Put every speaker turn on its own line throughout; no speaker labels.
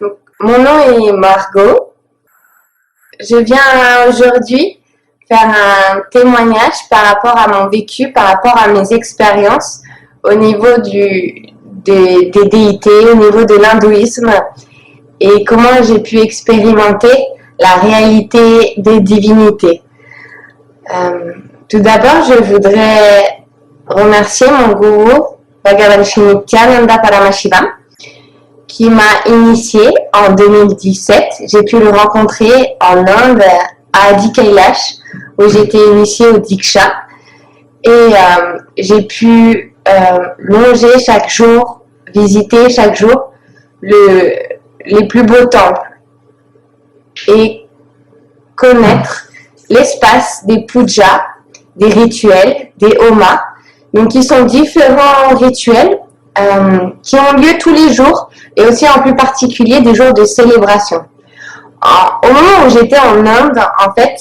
Donc, mon nom est Margot. Je viens aujourd'hui faire un témoignage par rapport à mon vécu, par rapport à mes expériences au niveau des déités, au niveau de l'hindouisme et comment j'ai pu expérimenter la réalité des divinités. Tout d'abord, je voudrais remercier mon gourou Bhagavan Sri Nityananda Paramashivam qui m'a initiée en 2017. J'ai pu le rencontrer en Inde, à Adi Kailash, où j'ai été initiée au Diksha. Et j'ai pu longer chaque jour, visiter chaque jour les plus beaux temples et connaître l'espace des pujas, des rituels, des homas, donc qui sont différents rituels qui ont lieu tous les jours et aussi en plus particulier des jours de célébration. Au moment où j'étais en Inde, en fait,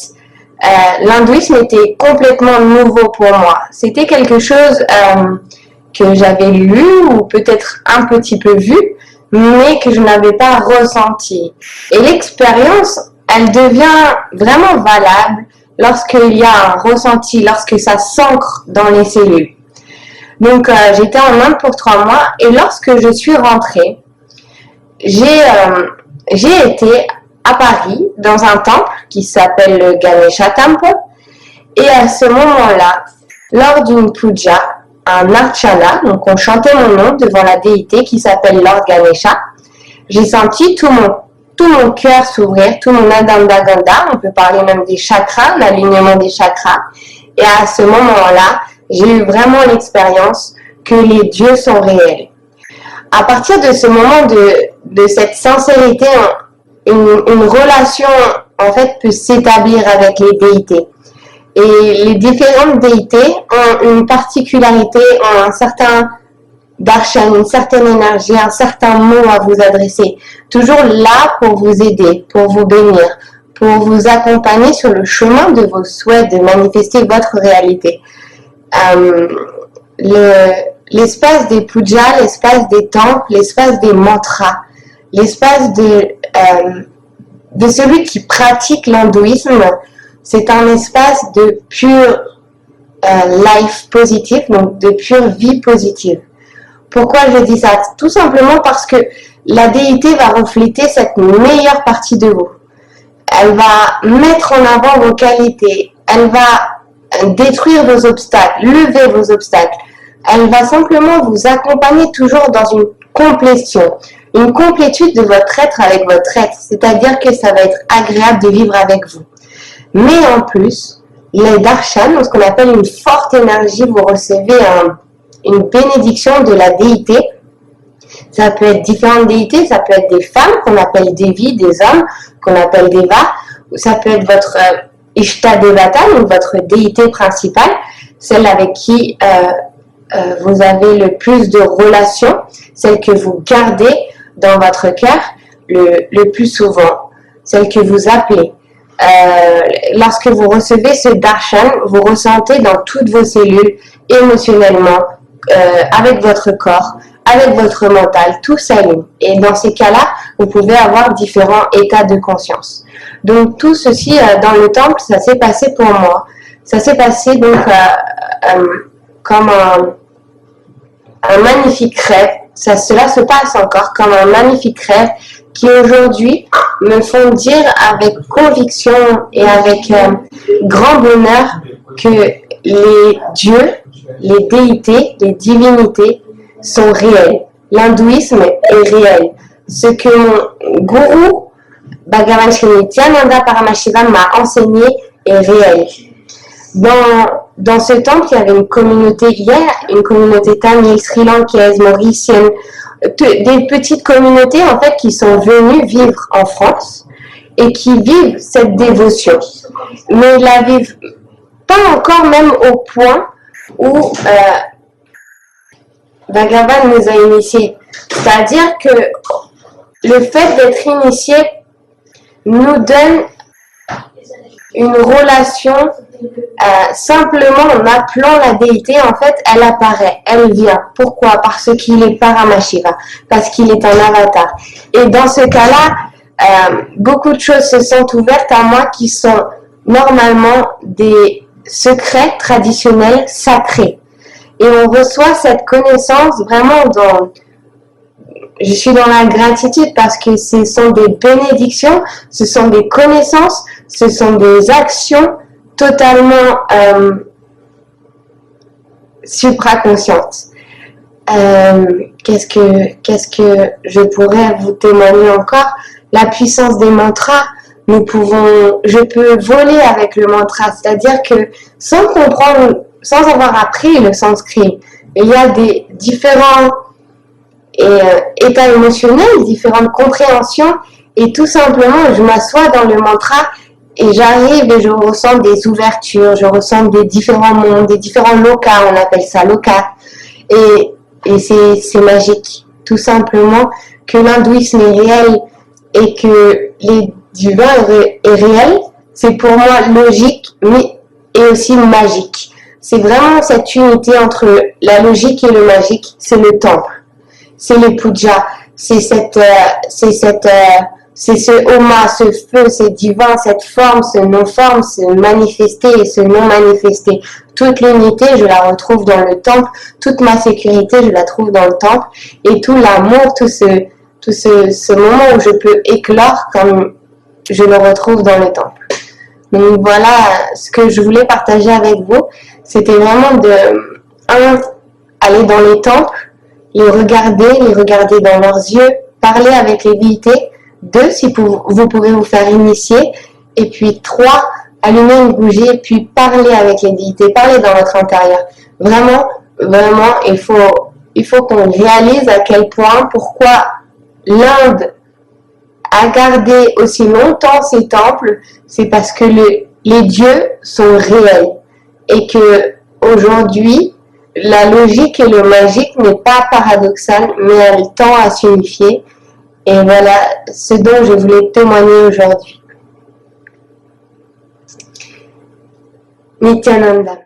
l'hindouisme était complètement nouveau pour moi. C'était quelque chose que j'avais lu ou peut-être un petit peu vu, mais que je n'avais pas ressenti. Et l'expérience, elle devient vraiment valable lorsqu'il y a un ressenti, lorsque ça s'ancre dans les cellules. Donc j'étais en Inde pour 3 mois et lorsque je suis rentrée, j'ai été à Paris dans un temple qui s'appelle le Ganesha Temple et à ce moment-là, lors d'une puja, un archana, donc on chantait mon nom devant la déité qui s'appelle Lord Ganesha, j'ai senti tout mon cœur s'ouvrir, tout mon Adanda Ganda, on peut parler même des chakras, l'alignement des chakras, et à ce moment-là, j'ai eu vraiment l'expérience que les dieux sont réels. À partir de ce moment de cette sincérité, une relation en fait peut s'établir avec les déités. Et les différentes déités ont une particularité, ont un certain darshan, une certaine énergie, un certain mot à vous adresser. Toujours là pour vous aider, pour vous bénir, pour vous accompagner sur le chemin de vos souhaits, de manifester votre réalité. L'espace des pujas, l'espace des temples, l'espace des mantras, l'espace de celui qui pratique l'hindouisme, c'est un espace de pure life positive, donc de pure vie positive. Pourquoi je dis ça? Tout simplement parce que la déité va refléter cette meilleure partie de vous. Elle va mettre en avant vos qualités, elle va détruire vos obstacles, lever vos obstacles. Elle va simplement vous accompagner toujours dans une complétion, une complétude de votre être avec votre être, c'est-à-dire que ça va être agréable de vivre avec vous. Mais en plus, les darshan, ce qu'on appelle une forte énergie, vous recevez une bénédiction de la déité. Ça peut être différentes déités, ça peut être des femmes qu'on appelle Devi, des hommes qu'on appelle Deva, ou ça peut être votre Ishta Devata, donc votre déité principale, celle avec qui vous avez le plus de relations, celle que vous gardez dans votre cœur le plus souvent, celle que vous appelez. Lorsque vous recevez ce darshan, vous ressentez dans toutes vos cellules, émotionnellement, avec votre corps, avec votre mental, tout s'aligne. Et dans ces cas-là, vous pouvez avoir différents états de conscience. Donc tout ceci dans le temple, ça s'est passé pour moi. Ça s'est passé donc comme un magnifique rêve. Cela se passe encore comme un magnifique rêve qui aujourd'hui me font dire avec conviction et avec grand bonheur que les dieux, les déités, les divinités sont réels. L'hindouisme est réel. Ce que mon gourou Bhagavan Sri Nityananda Paramashivam m'a enseigné est réel. Dans ce temple, il y avait une communauté une communauté tamile, sri-lankaise, mauricienne, des petites communautés en fait qui sont venues vivre en France et qui vivent cette dévotion. Mais ils la vivent pas encore même au point où Bhagavan nous a initiés. C'est-à-dire que le fait d'être initié nous donne une relation simplement en appelant la déité, en fait, elle apparaît, elle vient. Pourquoi? Parce qu'il est Paramashiva, parce qu'il est un avatar. Et dans ce cas-là, beaucoup de choses se sont ouvertes à moi qui sont normalement des secrets traditionnels sacrés. Et on reçoit cette connaissance vraiment je suis dans la gratitude parce que ce sont des bénédictions, ce sont des connaissances, ce sont des actions totalement supraconscientes. Qu'est-ce que je pourrais vous témoigner encore? La puissance des mantras. Je peux voler avec le mantra, c'est-à-dire que sans comprendre, sans avoir appris le sanskrit, il y a des différents états émotionnels, différentes compréhensions, et tout simplement, je m'assois dans le mantra et j'arrive et je ressens des ouvertures, je ressens des différents mondes, des différents lokas, on appelle ça lokas, et c'est magique, tout simplement, que l'hindouisme est réel et que les divins est réel, c'est pour moi logique, mais et aussi magique. C'est vraiment cette unité entre la logique et le magique, c'est le temple. C'est les pujas, c'est ce homa, ce feu, c'est divin, cette forme, ce non-forme, ce manifesté et ce non-manifesté. Toute l'unité, je la retrouve dans le temple, toute ma sécurité, je la trouve dans le temple, et tout l'amour, tout ce moment où je peux éclore, comme je le retrouve dans le temple. Donc voilà ce que je voulais partager avec vous, c'était vraiment aller dans les temples, les regarder dans leurs yeux, parler avec les déités. 2, si vous pouvez vous faire initier. Et puis 3, allumer une bougie et puis parler avec les déités, parler dans votre intérieur. Vraiment, il faut qu'on réalise à quel point, pourquoi l'Inde a gardé aussi longtemps ses temples, c'est parce que les dieux sont réels. Et que aujourd'hui, la logique et le magique n'est pas paradoxal, mais elle tend à s'unifier. Et voilà ce dont je voulais témoigner aujourd'hui. Nityananda.